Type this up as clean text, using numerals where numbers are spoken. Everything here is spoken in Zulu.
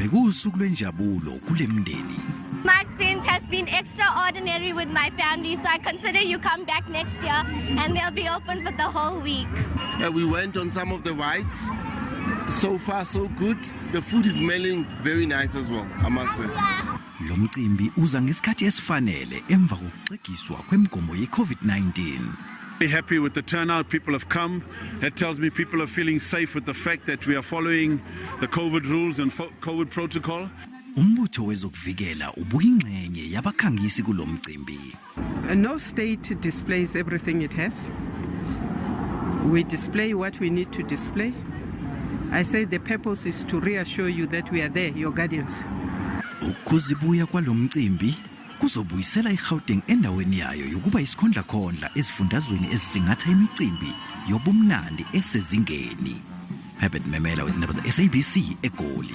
bekusuku lwenjabulo kule mndeni. My experience has been extraordinary with my family, so I consider you come back next year and they'll be open for the whole week. We went on some of the rides. So far, so good. The food is smelling very nice as well, I must say. Lo mcimbi uza ngesikhathi esifanele emva kokuxegiswa kwemigomo ye-COVID-19. Be happy with the turnout. People have come. That tells me people are feeling safe with the fact that we are following the COVID rules and COVID protocol. Umbutho wezokuvikela ubuyingxenye yabakhangisi kulo mcimbi. No state displays everything it has. We display what we need to display. I say the purpose is to reassure you that we are there, your guardians. Ukuzibuya kwalo mcimbi kuzobuyisela iGauteng endaweni yayo yokuba isikhondla-khondla ezifundazweni ezisingatha imicimbi yobumnandi esezingeni. Herbert Memela, izindaba ze-SABC, eGoli.